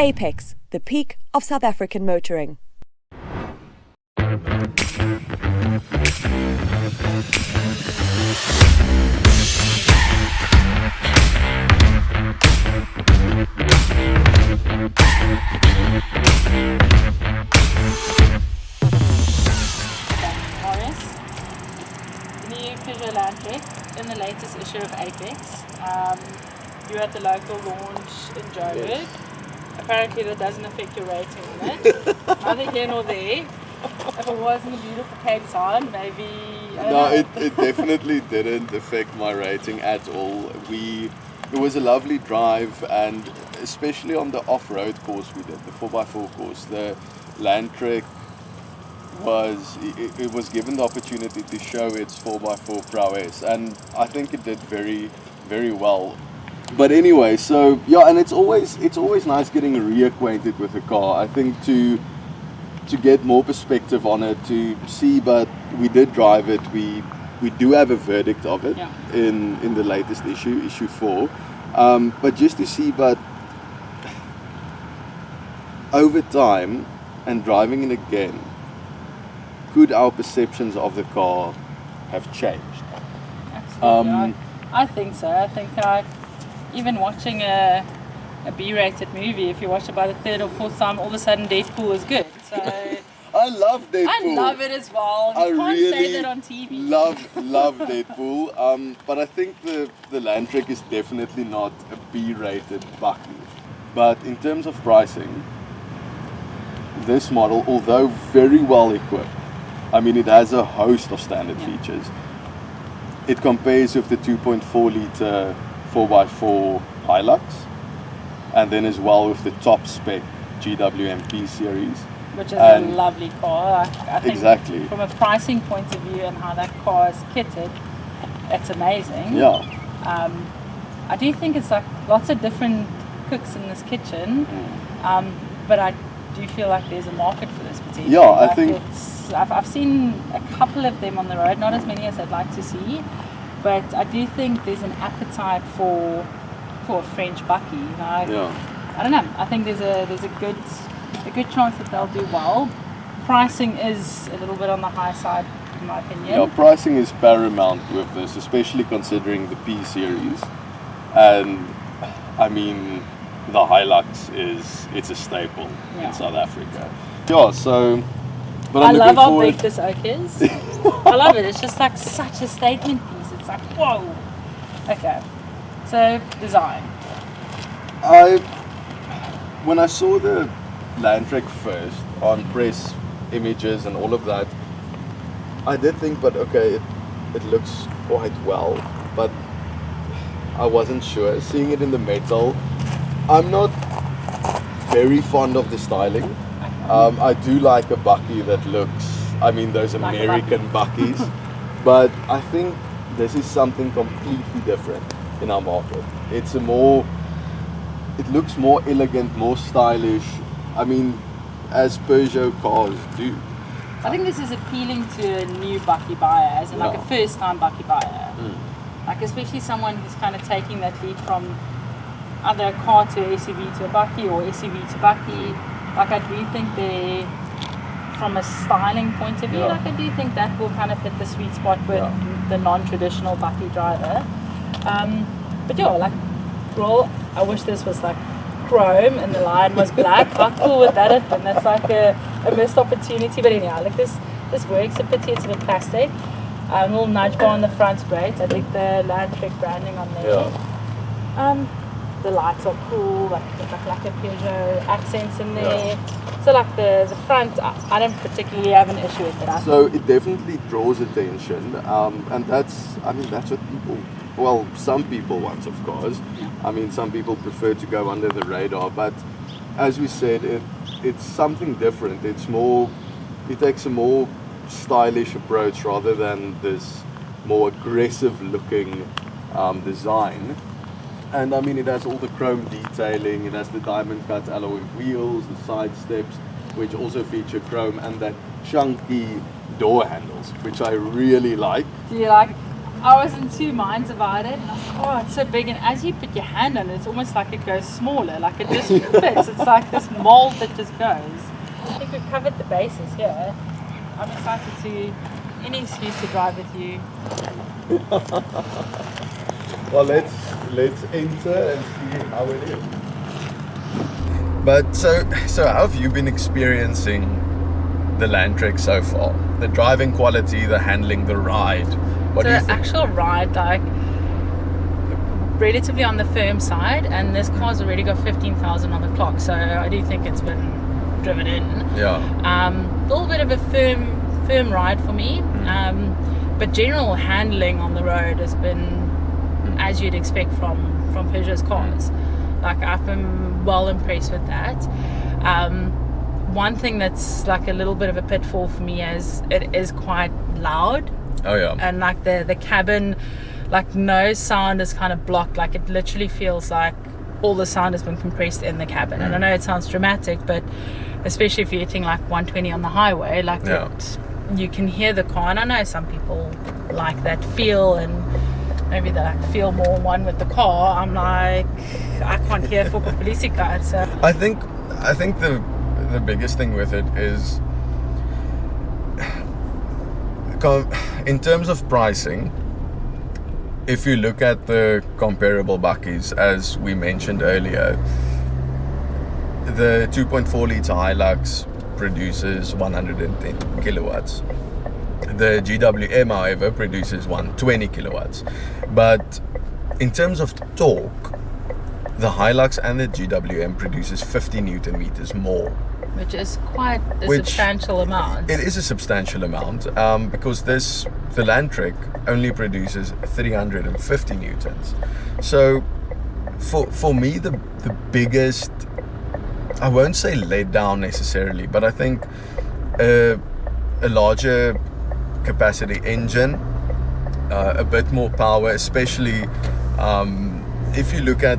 Apex, the peak of South African motoring. New Peugeot Landtrek in the latest issue of Apex. You were at the local launch in Joburg. Yes. Apparently that doesn't affect your rating on it. Neither here nor there. If it wasn't a beautiful Cape Town, maybe... No, it definitely didn't affect my rating at all. It was a lovely drive, and especially on the off-road course we did, the 4x4 course, the Landtrek it was given the opportunity to show its 4x4 prowess, and I think it did very, very well. But anyway, so yeah, and it's always nice getting reacquainted with the car. I think to get more perspective on it, to see, but we did drive it. We do have a verdict of it in the latest issue 4. But just to see, but over time and driving it again, could our perceptions of the car have changed? Absolutely. I think so. I think even watching a B-rated movie, if you watch it by the third or fourth time, all of a sudden Deadpool is good. So I love Deadpool. I love it as well. You can't say that on TV. Love Deadpool. But I think the Landtrek is definitely not a B-rated bakkie. But in terms of pricing, this model, although very well equipped, I mean, it has a host of standard features. It compares with the 2.4 litre 4x4 Hilux, and then as well with the top-spec GWMP series. Which is a lovely car. I think exactly. From a pricing point of view and how that car is kitted, it's amazing. Yeah. I do think it's like lots of different cooks in this kitchen, but I do feel like there's a market for this particular. Yeah, I think I've seen a couple of them on the road, not as many as I'd like to see, but I do think there's an appetite for a French bakkie. You know? I don't know. I think there's a good chance that they'll do well. Pricing is a little bit on the high side, in my opinion. Yeah, pricing is paramount with this, especially considering the P series, and I mean the Hilux it's a staple in South Africa. Yeah, so. But I love how big this oak is. I love it. It's just like such a statement piece. It's like, whoa. Okay. So, design. When I saw the Landtrek first on press images and all of that, I did think, but okay, it looks quite well, but I wasn't sure. Seeing it in the metal, I'm not very fond of the styling. I do like a bakkie that looks, I mean, those like American bakkies, but I think this is something completely different in our market. It looks more elegant, more stylish. I mean, as Peugeot cars do. I think this is appealing to a new bakkie buyer, as in like a first-time bakkie buyer. Like especially someone who's kind of taking that lead from either a car to SUV to a bakkie or SUV to bakkie. Like I do think from a styling point of view, like I do think that will kind of hit the sweet spot with the non-traditional bakkie driver. But yeah, like, well, I wish this was like chrome and the line was black. How cool would that have been? That's like a missed opportunity. But anyhow, like this works. A pity it's a bit plastic. A little nudge bar on the front's great. I think the Landtrek branding on there. The lights are cool, like a Peugeot accents in there. So like the front, I don't particularly have an issue with it. So it definitely draws attention, and that's what some people want, of course. I mean, some people prefer to go under the radar, but as we said, it's something different. It takes a more stylish approach rather than this more aggressive looking design. And I mean, it has all the chrome detailing, it has the diamond cut alloy wheels, the side steps, which also feature chrome, and that chunky door handles, which I really like. Do you like? I was in two minds about it. And I was like, oh, it's so big. And as you put your hand on it, it's almost like it goes smaller. Like it just fits. It's like this mold that just goes. I think we've covered the bases here. I'm excited to, any excuse to drive with you. Well, let's enter and see how it is. But so how have you been experiencing the Landtrek so far? The driving quality, the handling, the ride. What do you think? The actual ride, like, relatively on the firm side, and this car's already got 15,000 on the clock, so I do think it's been driven in. Yeah. A little bit of a firm ride for me, but general handling on the road has been as you'd expect from Peugeot's cars. Like, I've been well impressed with that. One thing that's like a little bit of a pitfall for me is it is quite loud. Oh yeah. And like the cabin, like no sound is kind of blocked. Like it literally feels like all the sound has been compressed in the cabin. And I know it sounds dramatic, but especially if you're hitting like 120 on the highway, like you can hear the car. And I know some people like that feel, and maybe they like feel more one with the car. I'm like, I can't hear for politica. So I think the biggest thing with it is, in terms of pricing, if you look at the comparable bakkies, as we mentioned earlier, the 2.4 litre Hilux produces 110 kilowatts. The GWM, however, produces 120 kilowatts. But in terms of torque, the Hilux and the GWM produces 50 Newton meters more. Which is quite a substantial amount. It is a substantial amount, because the Landtrek only produces 350 newtons. So for me, the biggest, I won't say let down necessarily, but I think a larger capacity engine, a bit more power, especially if you look at,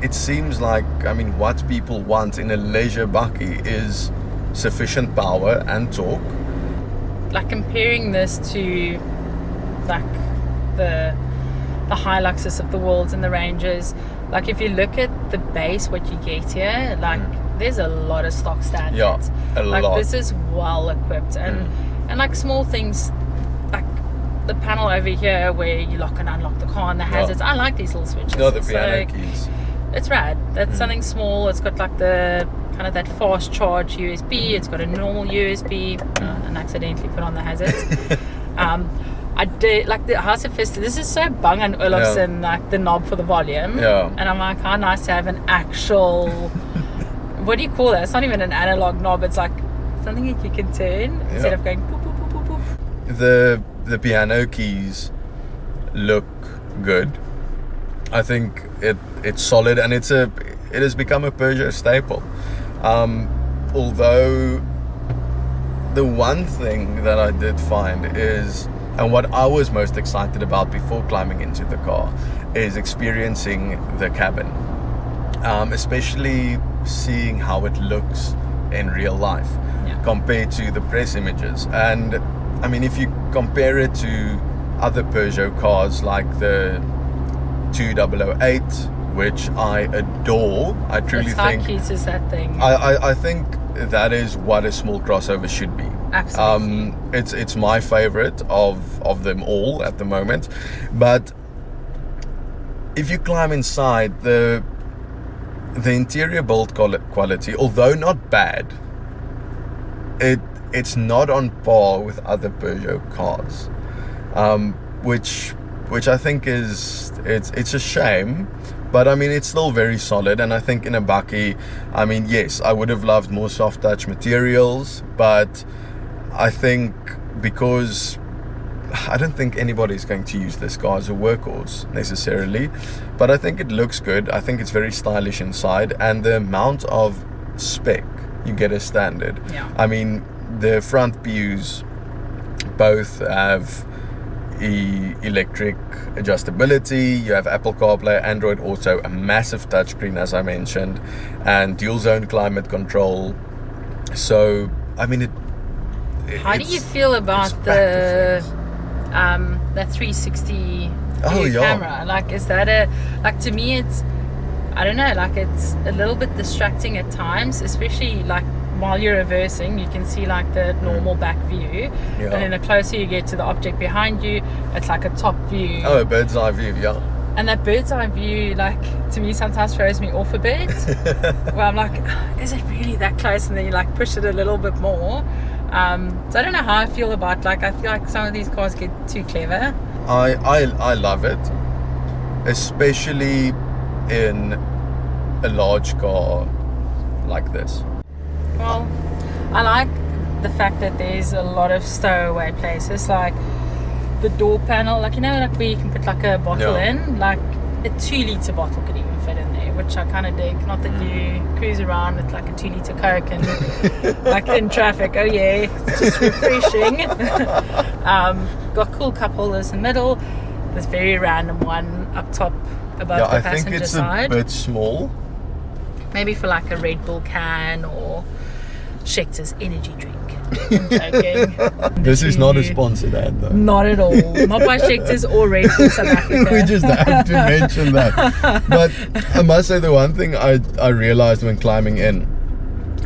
it seems like, I mean, what people want in a leisure bakkie is sufficient power and torque. Like comparing this to like the Hiluxes of the world and the Rangers, like if you look at the base, what you get here, like there's a lot of stock standards. Yeah, a like lot. This is well equipped, and like small things like the panel over here where you lock and unlock the car and the hazards. I like these little switches. No, the piano keys. It's rad. That's something small. It's got like the kind of that fast charge USB. It's got a normal USB, and accidentally put on the hazards. I did like the House of Fist. This is so Bang and Olufsen, like the knob for the volume. Yeah. And I'm like, how nice to have an actual. What do you call that? It's not even an analog knob. It's like something that you can turn instead of going boop boop boop boop boop. The piano keys look good. I think it's solid, and it has become a Peugeot staple. Although the one thing that I did find is, and what I was most excited about before climbing into the car, is experiencing the cabin, especially seeing how it looks in real life compared to the press images. And I mean, if you compare it to other Peugeot cars like the 2008, which I adore, I truly think. How cute is that thing? I think that is what a small crossover should be. Absolutely. It's my favorite of them all at the moment. But if you climb inside, the interior build quality, although not bad, it's not on par with other Peugeot cars, which I think it's a shame. But I mean, it's still very solid, and I think in a bakkie, I mean, yes, I would have loved more soft touch materials, but I think because I don't think anybody's going to use this car as a workhorse necessarily, but I think it looks good. I think it's very stylish inside, and the amount of spec you get as standard. Yeah. I mean, the front views both have electric adjustability, you have Apple CarPlay, Android Auto, a massive touchscreen as I mentioned, and dual zone climate control. So I mean, how do you feel about the that 360 Oh, view yeah. camera. Like, is that like, to me it's, I don't know, like it's a little bit distracting at times, especially like while you're reversing, you can see like the normal back view, Yeah. and then the closer you get to the object behind you, it's like a top view. Oh, a bird's eye view, yeah. And that bird's eye view, like, to me sometimes throws me off a bit. Where I'm like, is it really that close? And then you like push it a little bit more. So I don't know how I feel about, like, I feel like some of these cars get too clever. I love it, especially in a large car like this. Well, I like the fact that there's a lot of stowaway places, like the door panel, like, you know, like where you can put like a bottle Yeah. in, like a 2-litre bottle could even fit in there, which I kind of dig. Not that you cruise around with like a 2-litre Coke and like in traffic, oh yeah, it's just refreshing. Got cool cup holders in the middle, this very random one up top above Yeah, the I think passenger it's side. a bit small. Maybe for like a Red Bull can or Schecter's energy drink. I'm joking. This is not a You- sponsored ad though. Not at all. Not by Schecter's or Red Bull South Africa. We just have to mention that. But I must say the one thing I realized when climbing in,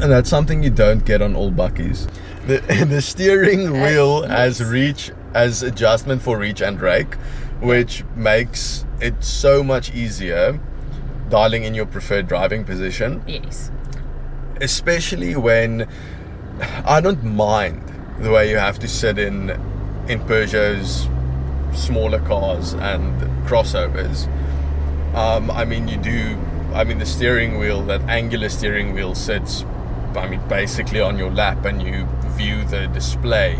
and that's something you don't get on all bakkies. The steering wheel has adjustment for reach and rake, which makes it so much easier dialing in your preferred driving position, Yes. especially when I don't mind the way you have to sit in Peugeot's smaller cars and crossovers. I mean, the steering wheel, that angular steering wheel sits, I mean, basically on your lap, and you view the display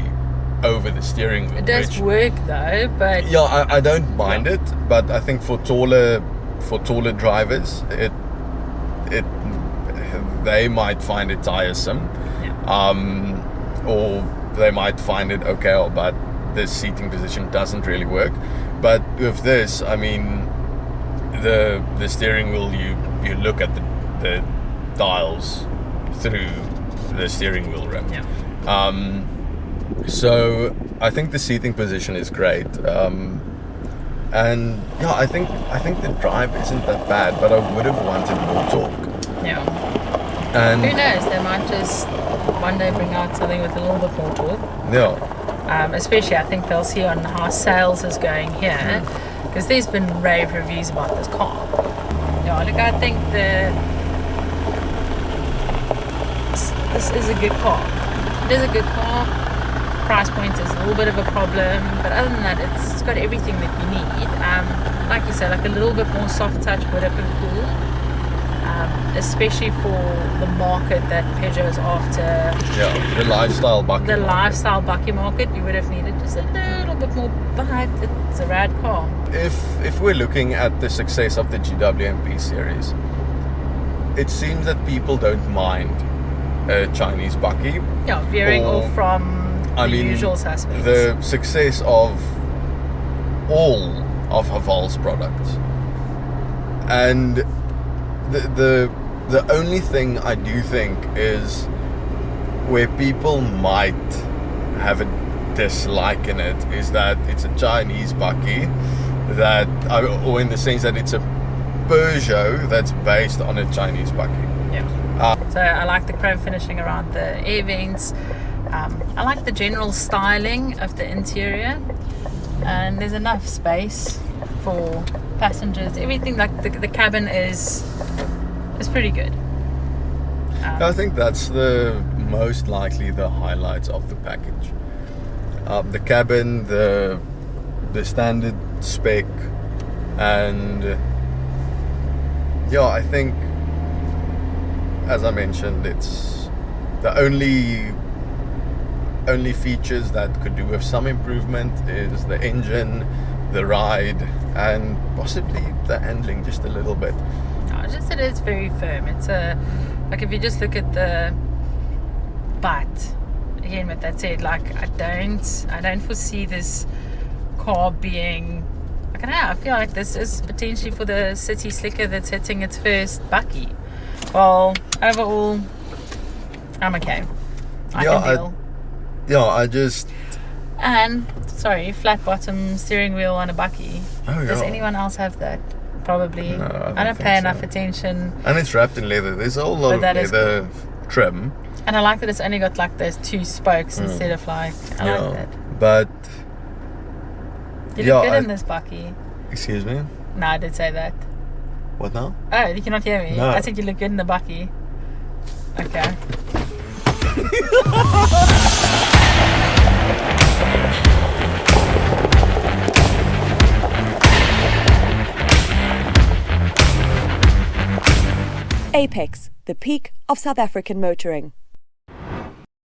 over the steering wheel. It does work though, but Yeah, I don't mind it, but I think for taller drivers, they might find it tiresome, or they might find it okay, but this seating position doesn't really work. But with this, I mean, the steering wheel, you look at the dials through the steering wheel rim. yeah. So I think the seating position is great, and yeah, I think the drive isn't that bad, but I would have wanted more torque. Yeah. And Who knows? They might just one day bring out something with a little bit more torque. yeah, Especially, I think they'll see on how sales is going here, because there's been rave reviews about this car. Yeah, look, I think this is a good car. It is a good car. Price point is a little bit of a problem, but other than that, it's got everything that you need. Like you said, like a little bit more soft touch would have been cool, especially for the market that Peugeot is after. yeah, the lifestyle bakkie. The market. lifestyle bakkie market, you would have needed just a little bit more, but it's a rad car. If we're looking at the success of the GWMP series, it seems that people don't mind a Chinese bakkie. Yeah, veering Or, off from I the mean, usual suspects. the success of all of Haval's products, and the only thing I do think is where people might have a dislike in it is that it's a Chinese bakkie, that, or in the sense that it's a Peugeot that's based on a Chinese bakkie. Yeah. So I like the chrome finishing around the air vents. I like the general styling of the interior, and there's enough space for passengers. Everything, like the cabin is pretty good. I think that's the most likely the highlights of the package. The cabin, the standard spec, and yeah, I think, as I mentioned, it's the only features that could do with some improvement is the engine, the ride, and possibly the handling just a little bit. No, just that it's very firm. It's like if you just look at the butt, again with that said, like I don't foresee this car being, I don't know, I feel like this is potentially for the city slicker that's hitting its first bakkie. Well, overall, I'm okay. I can deal. And, sorry, flat bottom steering wheel on a bakkie. Oh, Does yeah. anyone else have that? Probably. No, I I don't don't think pay enough so. attention. And it's wrapped in leather. There's a whole lot But of that is leather trim. And I like that it's only got like those 2 spokes instead of like, I like that. But You yeah, look good I- in this bakkie. excuse me. No, I did say that. What now? Oh, you cannot hear me? No. I said you look good in the bakkie. Okay. Apex, the peak of South African motoring.